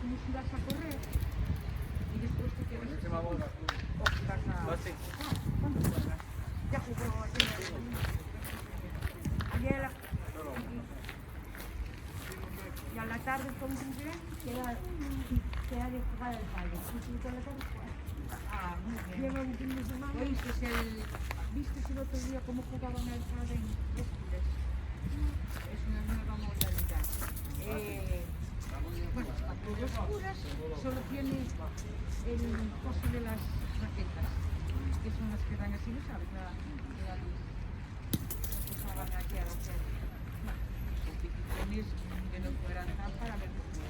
como si vas a correr y después te quedas así. O si vas a... ¿Cuándo juegas? Ya jugó ayer. Ayer y a la tarde con un cumpleaños queda de jugar al padre. Y toda la tarde juega. Ah, muy bien. Lleva un fin de semana. ¿Viste el otro día cómo jugaban al padre en Hércules? Es una nueva modalidad. Bueno, a todos oscuras, solo tiene el coso de las raquetas, que son las que dan así, ¿no sabes? La luz. Que usaban ayer a hacer competiciones que no fueran tan para ver por qué.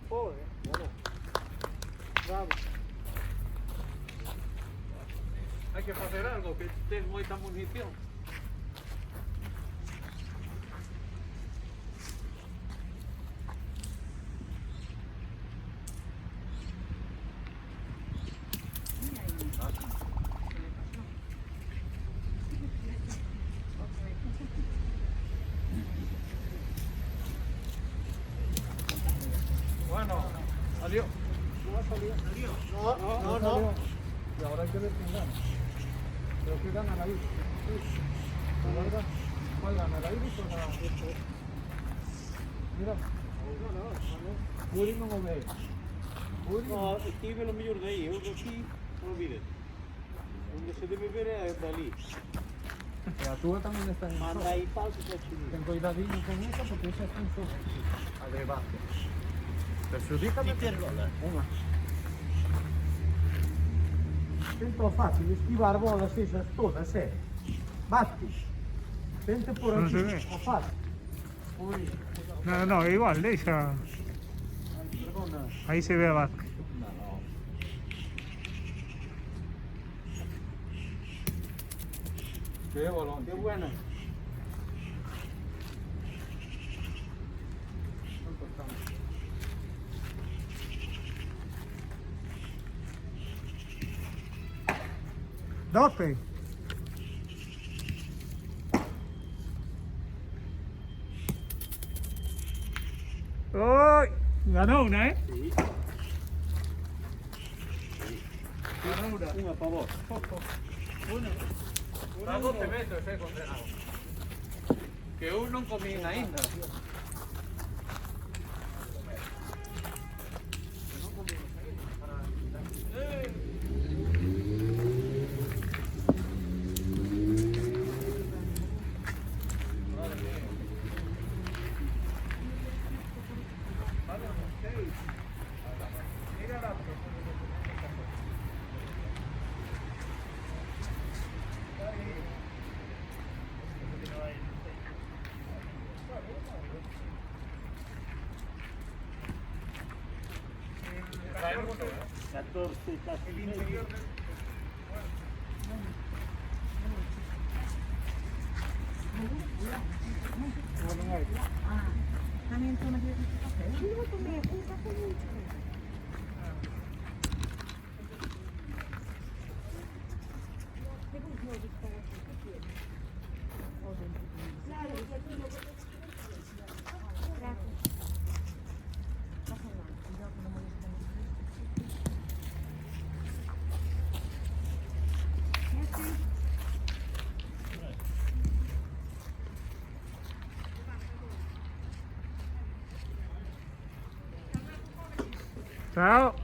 Joder, bueno. Bravo. Hay que hacer algo, que ten moita munición. Bueno, adiós. No. Y ahora hay que ver quién gana. Pero que gana la Iris. ¿Cuál gana? ¿La Iris o la...? Mira. Puri non o ve. No, aquí ve lo mellor de aí, eu aquí, non olvides. Onde se debe ver é dali. E a túa tamén está en Manda aí falso que é chile. ten cuidadinho con esa porque esa está en soja. A de base. Perxudícame ter bola. Unha. Tento fácil esquivar bolas esas todas, Bate. Tente por Non aquí. se ve. A fácil. Uy. No, igual, deixa. Perdona. Ahí se ve a Vázquez. Qué bolón. Qué buena. Doce. ¡Uy! Ganó una, ¿eh? Sí. Unha para vos. Una 12 metros, condenado. Que eu non comín aínda. También tomas el café. Yo voy a comer un café mucho. Claro, ya tú lo puedes. Gracias. Pasa nada, cuidado que no molestan. Chao.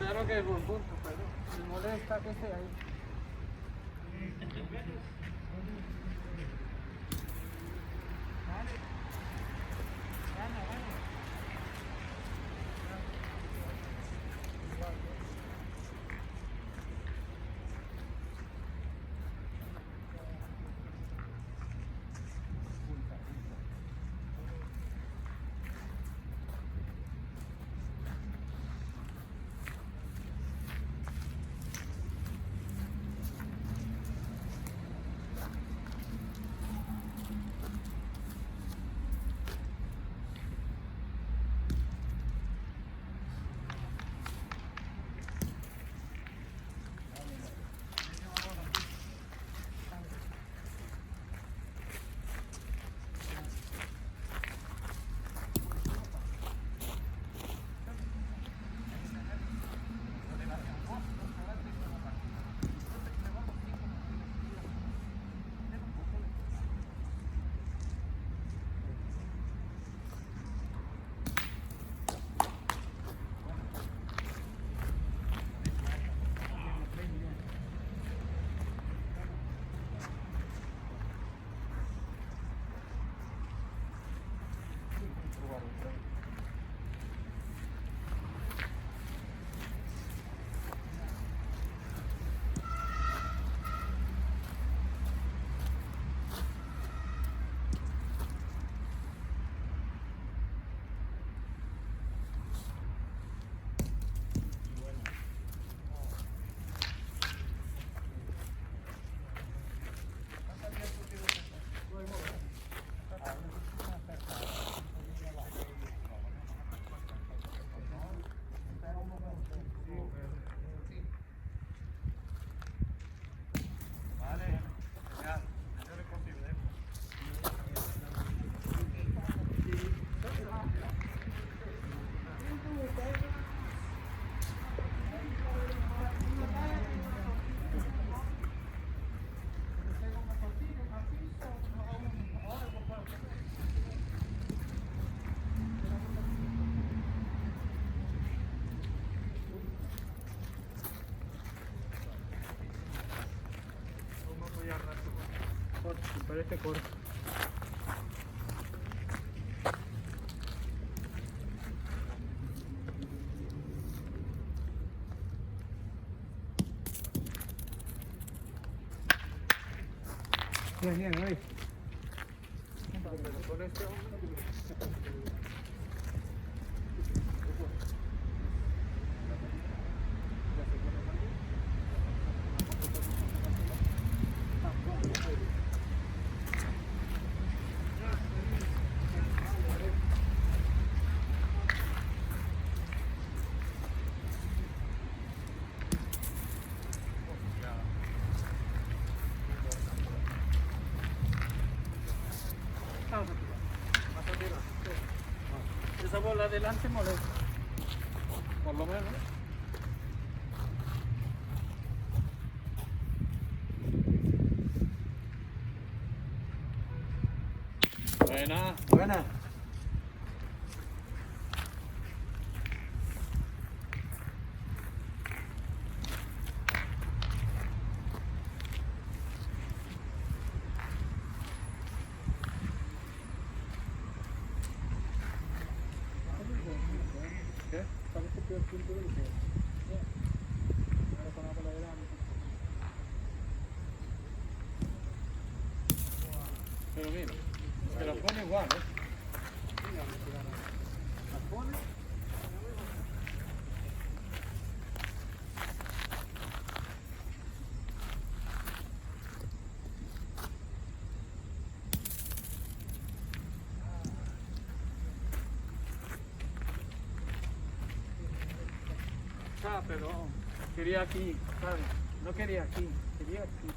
Espero que es buen punto, pero me molesta que esté ahí. Parece corto. Bien, bien, ahí. Esa bola adelante molesta. Por lo menos. Buena. Buena. ¿Qué? Parece que el punto del que. Ahora con la bola adelante. Pero mira, se la pone igual, ¿eh? La pone. Ah, pero quería aquí, ¿sabes? No quería aquí, quería aquí.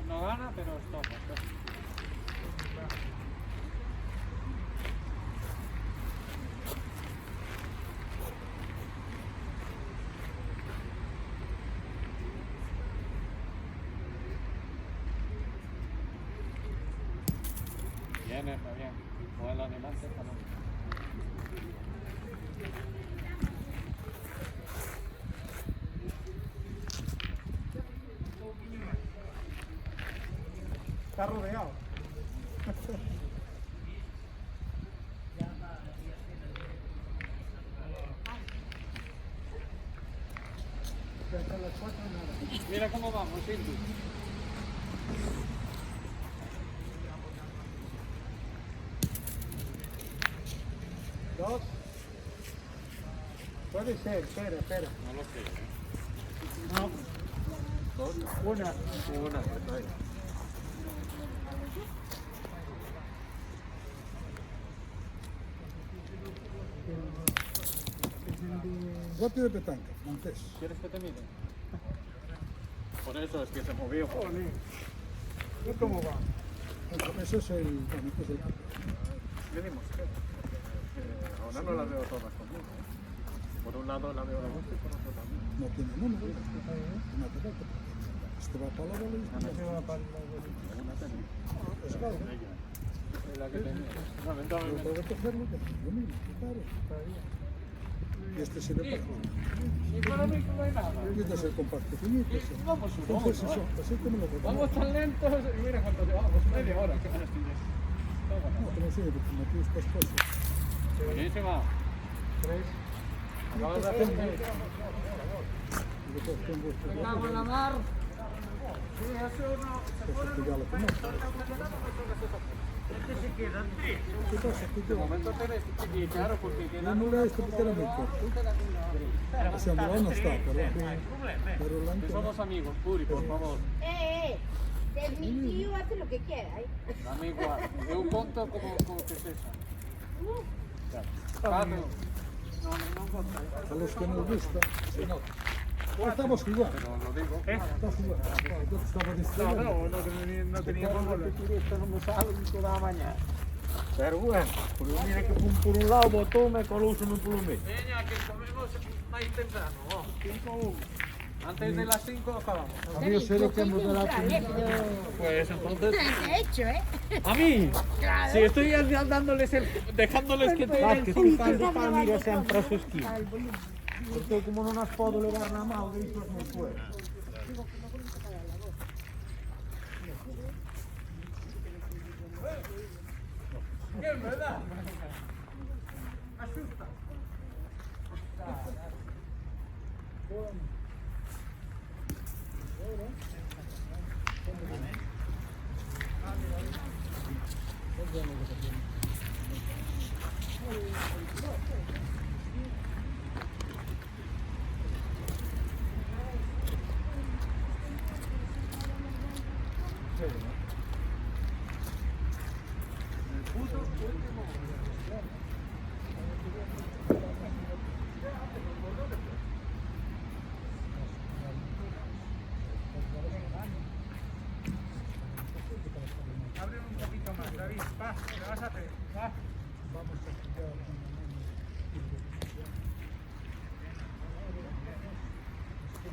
No gana, pero toca. Viene, va bien. Mueve adelante, talón. Está rodeado. Hasta las 4 nada. Mira cómo vamos, Silvio. Dos. Puede ser, espera. No lo sé. No. Una. Una, ahí. Rápido de petanca, Montes. ¿Quieres que te mire? Por eso es que se movió. ¿Y cómo va? Eso es el. Bueno, este es el. Venimos. Ahora no las veo todas conmigo. Por un lado la veo a gusto y por otro también. No tiene número. No hace falta. Este va para la bola y este va para Una tenía. Es claro. Es la que tenía. Pero Lamentablemente. tengo que cogerlo, que es lo mismo, claro. Y este se le para. Y para mí no hay nada. Y este es el compacto finito. ese. Vamos, Entonces, eso, así como lo Vamos cogemos. tan lentos y mira cuánto llevamos, media hora. ¿Qué ganas tienes? No, pero sí, porque como aquí estas cosas. Buenísima. Acabas de hacer. Y después tengo este. Me cago en la mar. Este que ya lo conozco. ¿Qué pasa? ¿Qué De lleva? momento tenés que claro, porque Yo quedan no le este porque era muy corto. O sea, no está, pero la que somos amigos, Puri, por favor. Mi tío hace lo que quiera. Dame igual. Yo conto como que es eso. Claro. No conta. a los que nos gusta, se nota. Estamos jugando. Pero lo digo. Está jugando. Yo te estaba diciendo. No tenía bola. Esto no me sale toda la mañana. Pero bueno, por mira que por un lado botou me colou no polo medio. Veña, que comemos más temprano. 5-1. Antes de las 5 acabamos. A mí yo sé lo que hemos de la Pues entonces. De hecho, ¿eh? A mí. Claro. Si estoy dejándoles que te den Cando pa mira sempre a súa esquina. Porque como non as podo levar na mão, deixo as moi fuera. ¿Qué, verdad? Abre un poquito más, David. Va, ¿qué vas a hacer? Va.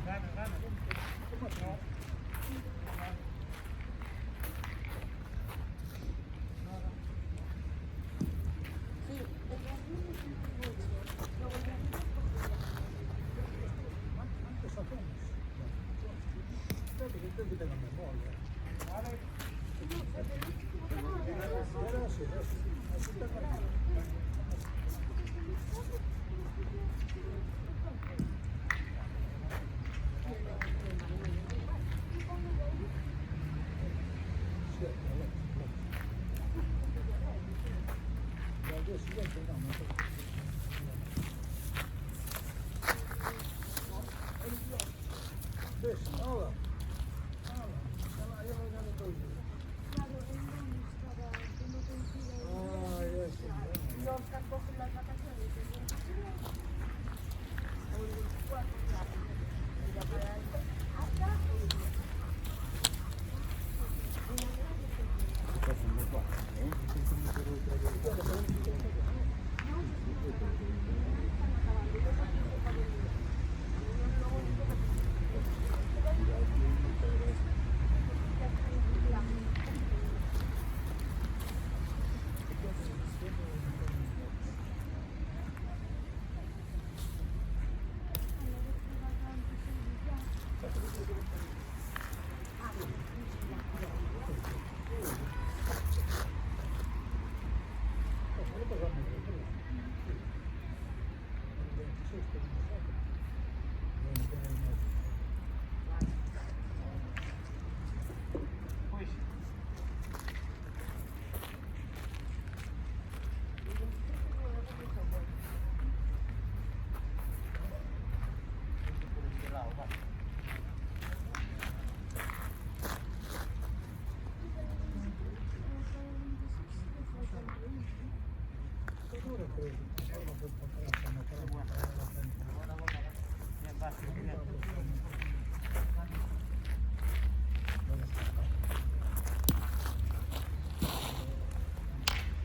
Gana, gana.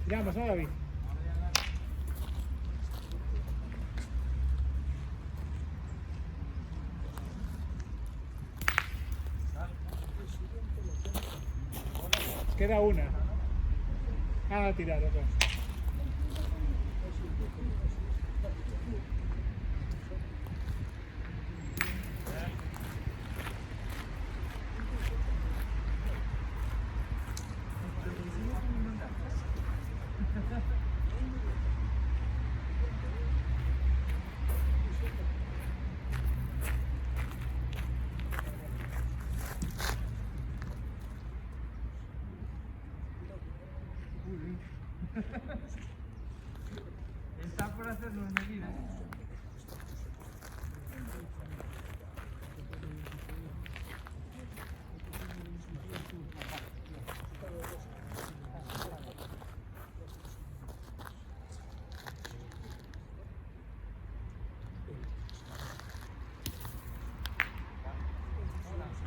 Tiramos, ¿no, David? Queda una. A tirar, ok. Está por hacerlo en medida.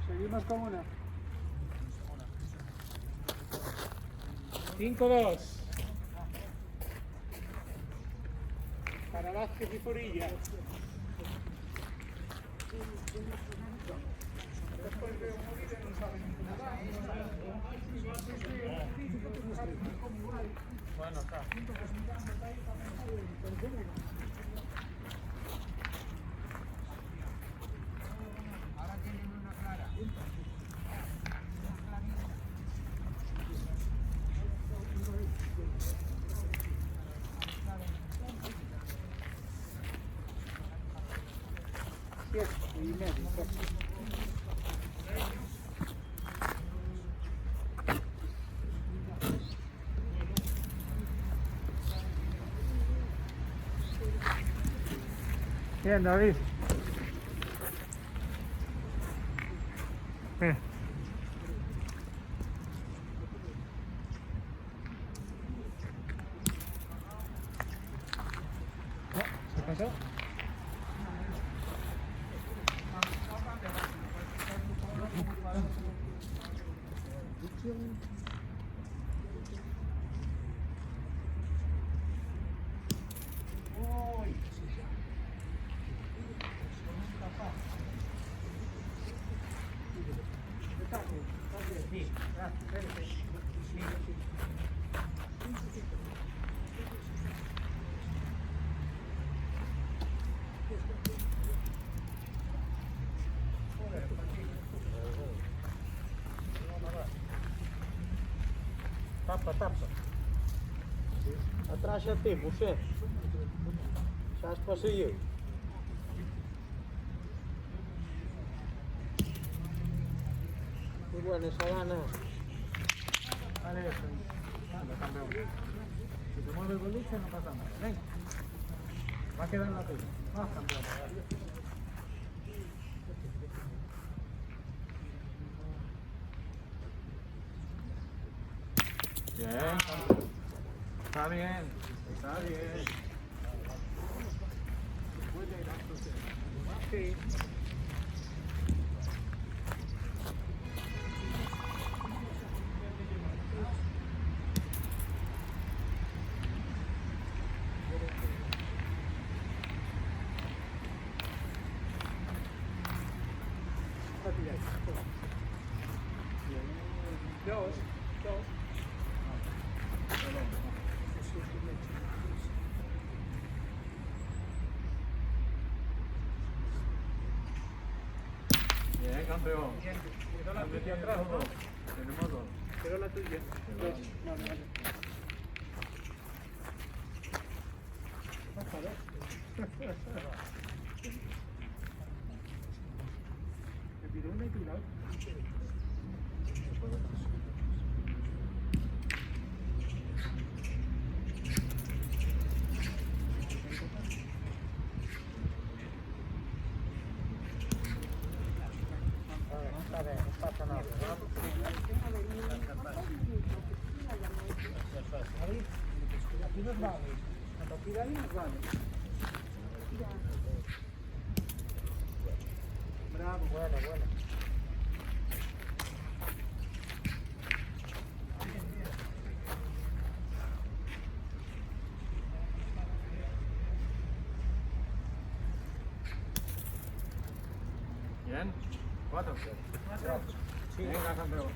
Seguimos con una. 5-2. Para Vázquez y Forilla. Bueno, está. Ahora tienen una clara. Bien, David. ¿Se pasó? Tapa, tapa. Atrás já tem, você. Já se passei eu. Muy buena esa gana. Vale, eso. Anda, campeón. Si te mueve el boliche no pasa nada. Venga. Va a quedar en la tuya. Vamos, campeón. Bien. Está bien. Está bien. Sí. Dos. Bien, campeón. Quedó la ¿La metí tuya. atrás o no? Tenemos dos. Quedó la tuya. Dos. No, no, no. Me tiró una y tiró. Aquí nos vamos. tira ahí nos vale. Bravo, buena, buena. Bien. 4. Sí. Venga, campeón.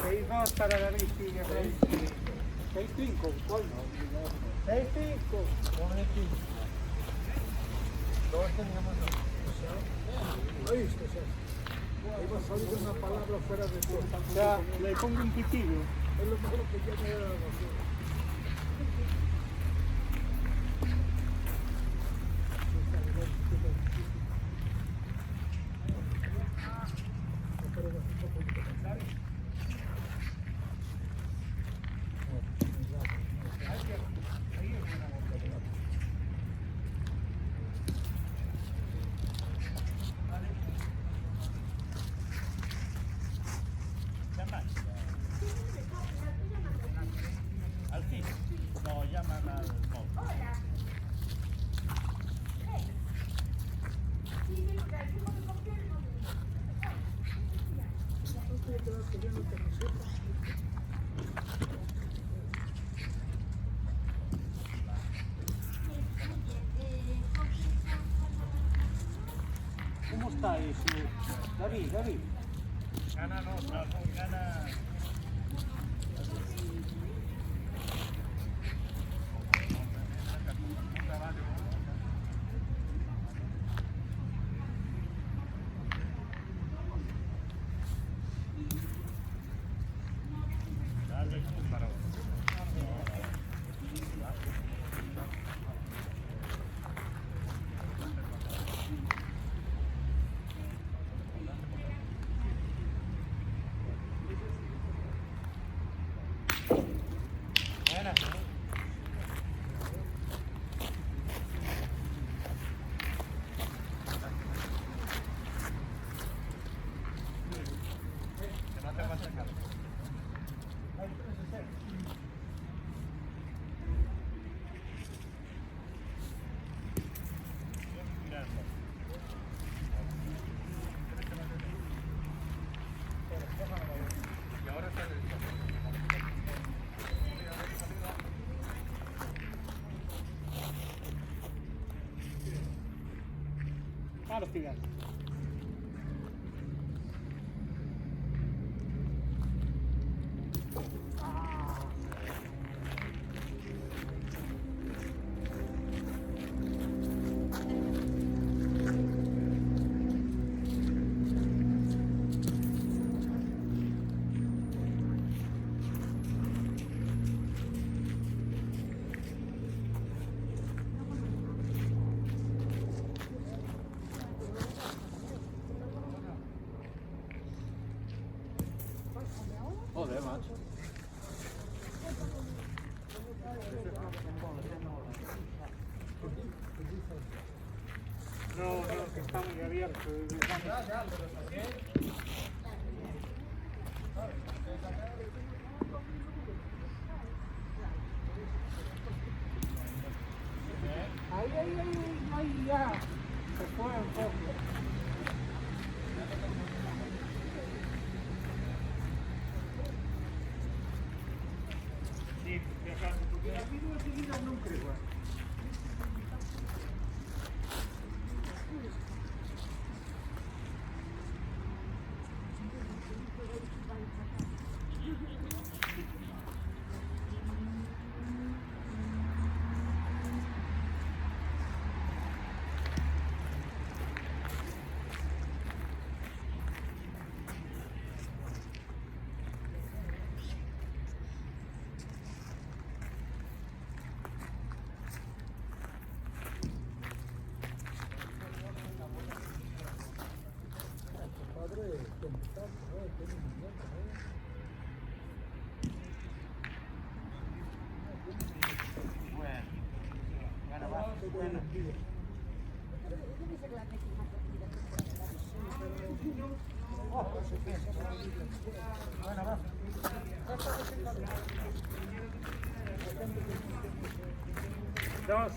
Seis dos para David, sigue. 6-5, ¿cuál? 6-5. Todos teníamos dos. ¿Oíste, César? Ahí va a salir una palabra fuera de todo. O sea, le pongo un pitido. Es lo mejor que ya me da la razón. No, llaman al móvil. ¿Cómo está eso? David, David. Gana no, gana. Claro, fíjate. Joder, macho. No, no, que está muy abierto. Ay, ay, ay, ay, ya. Se fue un poco. Sí, de acá. Porque las vídeos seguidas nunca igual. Padre, ¿cómo estás? Tiene muñeca, Bueno, va. 2,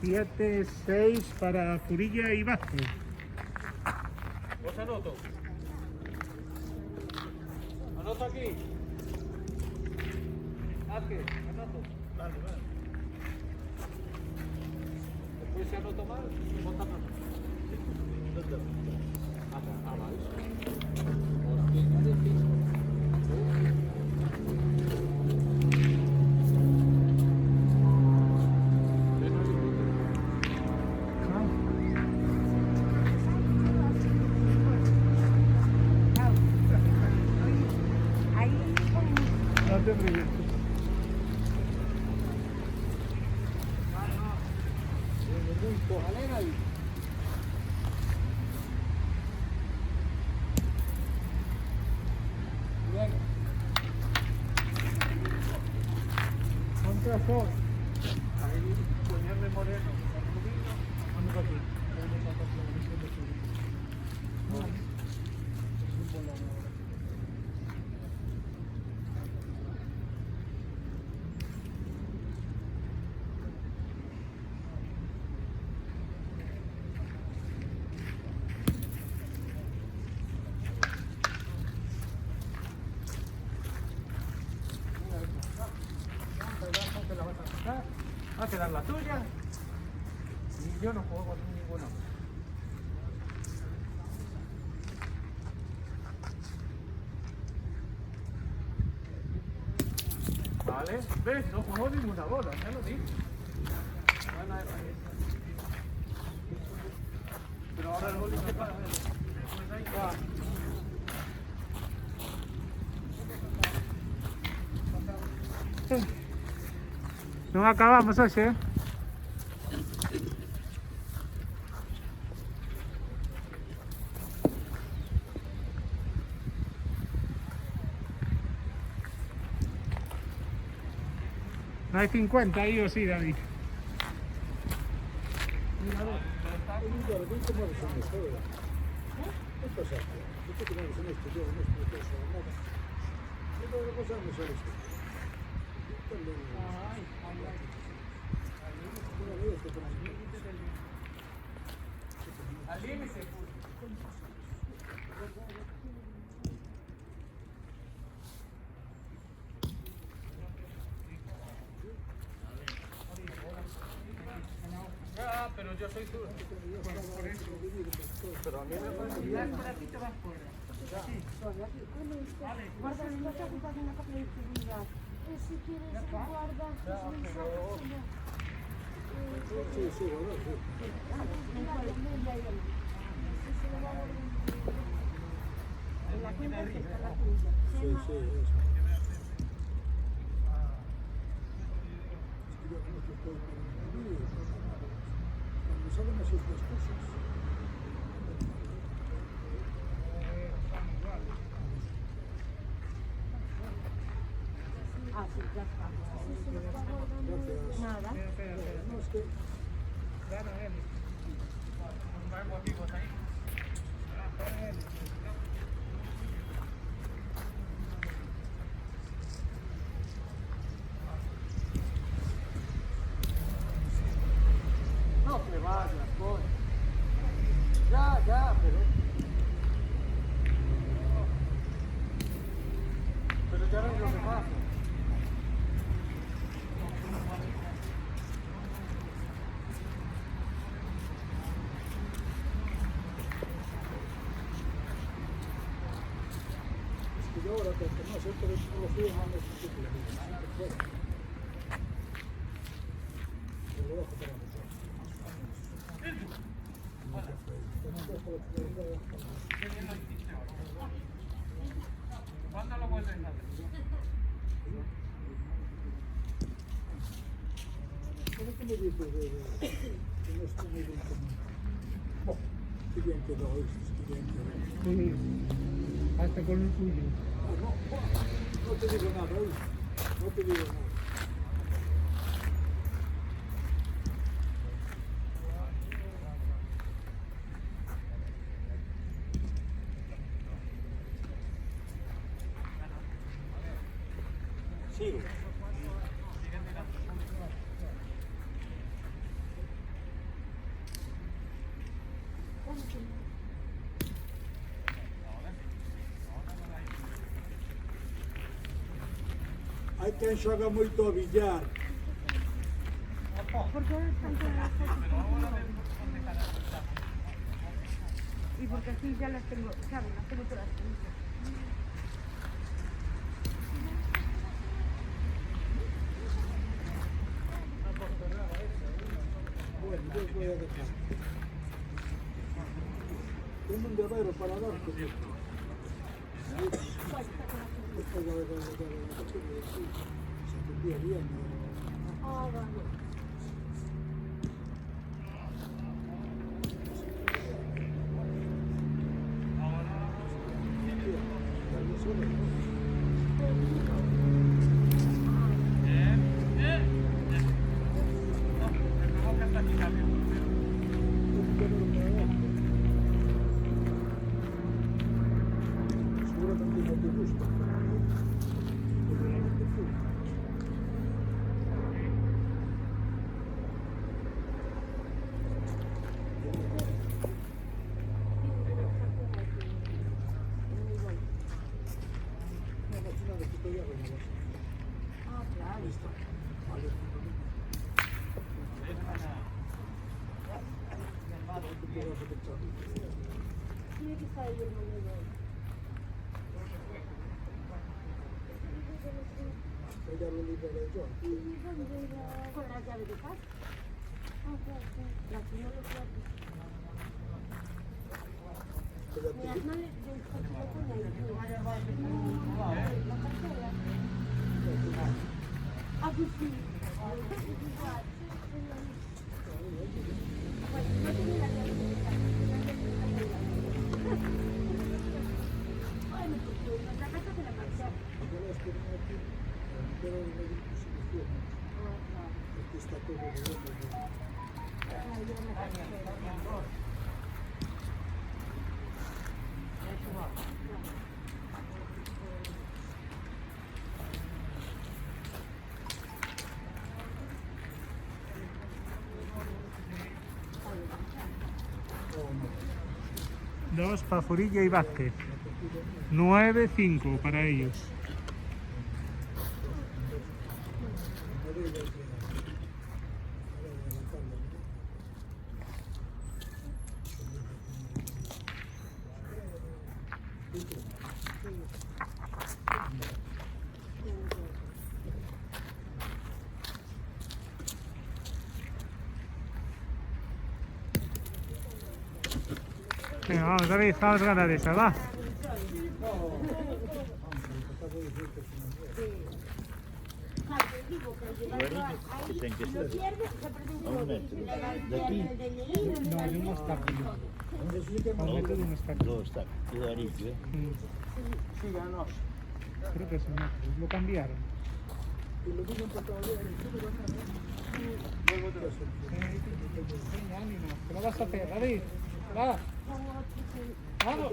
7, 6 para Curilla y Vázquez. Vos anoto. Anoto aquí. Vázquez, anoto. Vale, vale. Después si anoto mal, vos también. Ahí con No te preocupes. Ponte a sol. Ahí, ponerle moreno. Vamos aquí. Va a quedar la tuya y yo no juego con ninguna. Vale, ves, no juego ninguna bola, ya lo dije. Buena esa. Pero ahora el bolito para ver. Después ahí va. No acabamos hoy, ¿eh? No hay 50 ahí o sí, David. Al límite, ya, pero yo soy tú. Pero a mí me parece ya por aquí te vas fuera. Sí. Guarda el mensaje y pasa una copia de tu vida. Si quieres guardar tus mensajes. Sí, sí, bueno, sí. En la cuenta que está la tuya. Sí, sí, eso. Es que yo como que estoy cuando salen así estas cosas. Ah, sí, ya está. Gracias. Nada. No, es que Gana él. Vamos amigos ahí. Gana él. No te vayas, coño. Ya, pero. Pero ya ves lo que pasa. es que yo ahora cuanto más esto de tecnología más me siento que fuera. Pero lo dejo para nosotros. ¿Cuándo lo vuelves a hacer? ¿Pero qué me dices de que no estoy muy bien con... Oh, qué bien quedó esto, qué bien quedó. Sí. Hasta con el tuyo. No te digo nada, hoy. No te digo nada. Ciro. Hai quen xoga moito a billar. Porque ahora están con las fotos. Y porque así ya las tengo, ¿sabes? Las tengo todas listas. Bueno, yo os voy a dejar. Tengo un llavero para darte. Esta llavero de la coche de sí. Se entendía bien. Ah, vale. Seguramente no te gusta. Ah, claro. Tiene que estar ahí el monedero. Ella lo liberé yo. Con la llave de casa. Ah, claro, claro. La que no lo traje. Mira, no le lo pone ahí. La cartera. Ah, pues sí. Bueno, no tiene la llave de casa. Bueno, pues nuestra casa se la marchó. Yo las tenía aquí, pero no me di solución. Aquí está todo bien. Dos para Furilla y Vázquez. 9-5 para ellos. Venga, vamos David, vamos a ganar esa, va. No, de un obstáculo. A un metro de un obstáculo. Creo que es un metro, lo cambiaron. Venga, ánimo, ¿qué lo vas a hacer, David? Va. Vamos.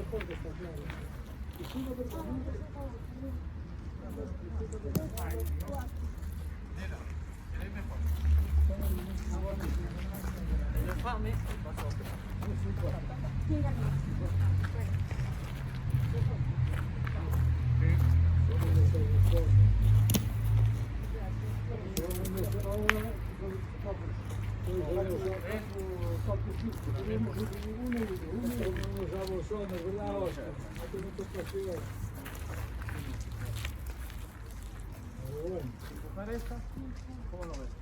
¿Cómo lo ves?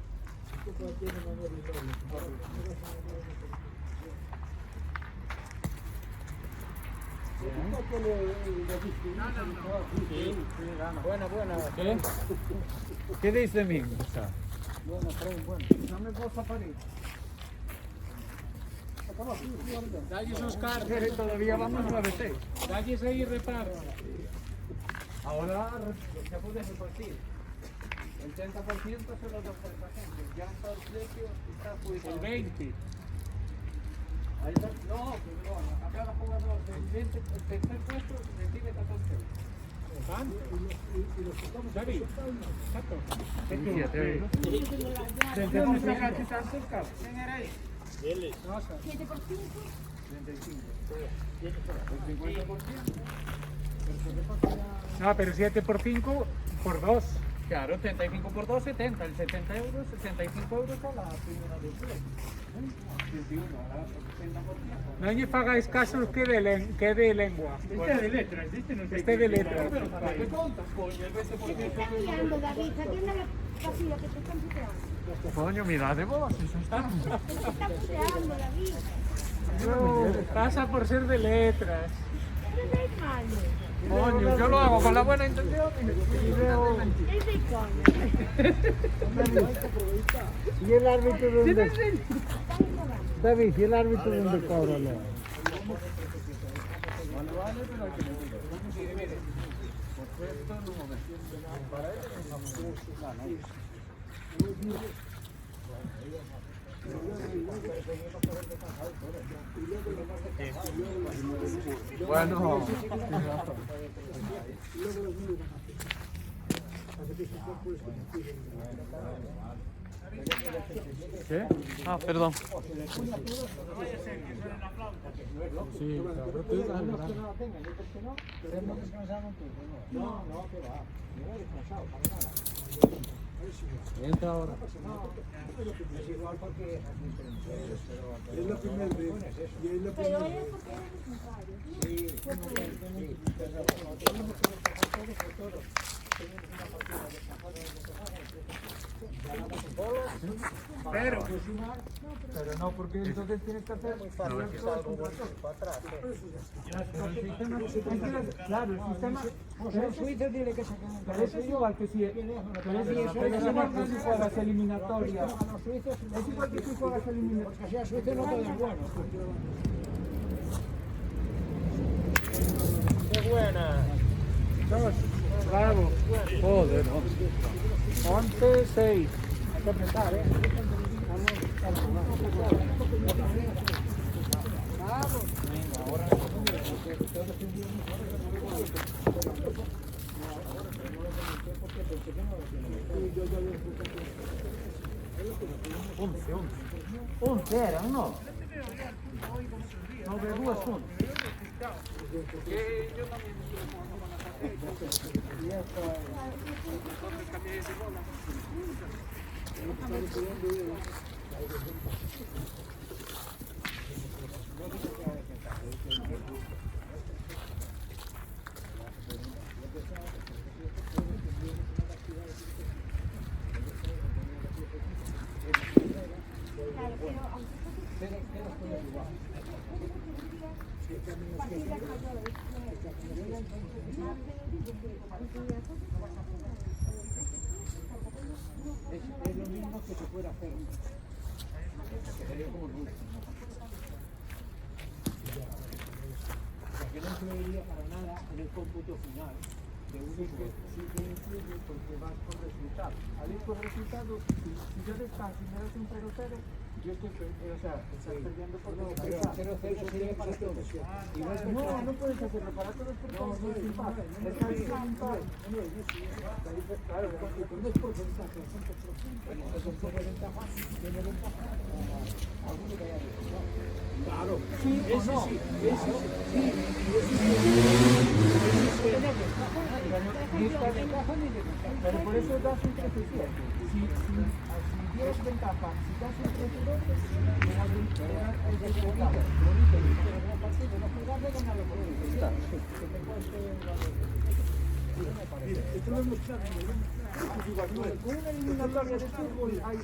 Buena, buena. ¿Qué? ¿Qué dice de mí? Buena, Fran, buena. No me puedo parir. Dalles os carros. Todavía vamos 9-6. Dalles ahí reparo. Ahora se puede repartir. El 30% se lo da por esta gente. Ya está el precio, está pues El 20. Ahí está, no, pues no, a cada jugador del 20, el tercer puesto recibe 14 euros. Y los que estamos David. exacto. 27 euros. ¿Desde qué gato tan cerca? ¿Quién era ahí? Dele. 7 por 5. 35. El 50%. No, pero 7 por 5 por 2. Claro, 35 por 2, 70. El 70 euros, 65 euros a la primera de ustedes. 21, ahora 60%. No me pagáis caso que de lengua. Este de letras, este no sé. Este de letras. Pero ¿para qué contas, coño? El 20%. ¿Qué te están liando, David? Atiende la casilla que te están puteando. Coño, mirad de vos, eso está. Te están puteando, David. No, pasa por ser de letras. Es de coño. Coño, yo lo hago con la buena intención. Es de coño. ¿Y el árbitro dónde? Está ignorando. David, ¿y el árbitro dónde cobra? Vale, pero hay que decirlo. Por esto no lo ves. Para él bueno. ¿Qué? Ah, perdón. Sí, claro, tú entra ahora. Es la primera vez. Y es la Pero primera es vez. porque eres necesario. Pero no, porque entonces tienes que hacer. Claro, el sistema. Pero el suizo tiene que sacar. Pero eso es igual que si. Pero es igual que si juegas eliminatorias. Es igual que si juegas eliminatorias. Porque si a Suiza no queda bueno. ¡Qué buena! Dos. Bravo. Joder, 11, 6. Hay que apretar, ¿eh? Once era, no? 9-2 puntos. Claro, pero Es lo mismo que se puede hacer. Que no influiría para nada en el cómputo final de un Sí que influye porque vas por resultados. Al ir por resultados, si yo descanso y me das un 0-0, yo estoy o sea, estás perdiendo por No, todo. pero 0-0 sería para todos. No puedes hacerlo para todos porque no es impar. Está diciendo impar. Claro, no es porcentaje, son porcentajes. Es un porcentaje, tiene ventaja. Alguno que haya visto. Claro, sí, ese sí, ese sí. Ni esta ventaja ni desventaja. Pero por eso das un 13-7. Si tienes ventaja, si das un 13-2, me das un 13-2. Esto lo hemos hecho. Con una eliminatoria de fútbol hay.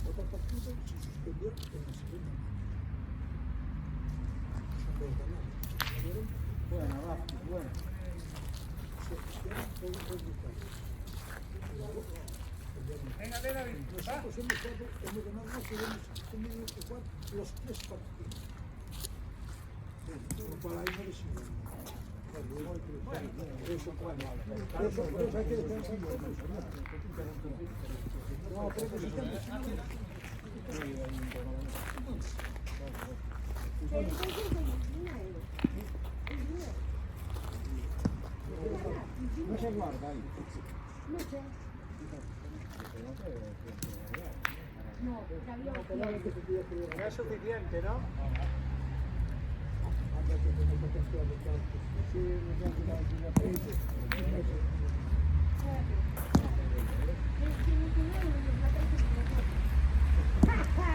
Otro partido se suspendió en la segunda. Bueno, va, bueno. Venga, David. Nosotros hemos ganado más que hemos suspendido los 3 partidos. Lo cual ahí no le sirve. Eso cuando. Por eso hay que defender. No, pero que sí que no se guarda ahí. No sé. No, ya Es suficiente, ¿no?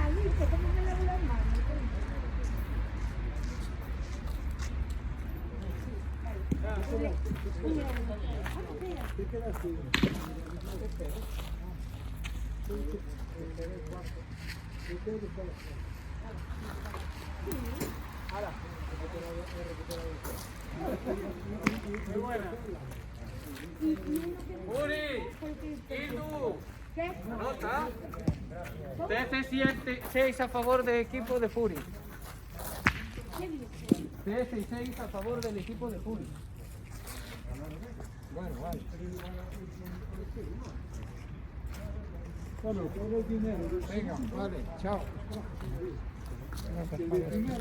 ¿Viste cómo me lavo las manos? ¿Qué queda así? Muy buena. Uri, ¿y tú? ¿Qué? ¿Nota? 13-6 a favor del equipo de Fury. ¿Qué dice? 13-6 a favor del equipo de Fury. Bueno, vale. Bueno, todo el dinero. Venga, vale, chao. Venga.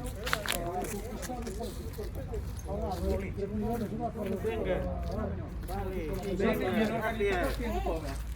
Vale. Venga.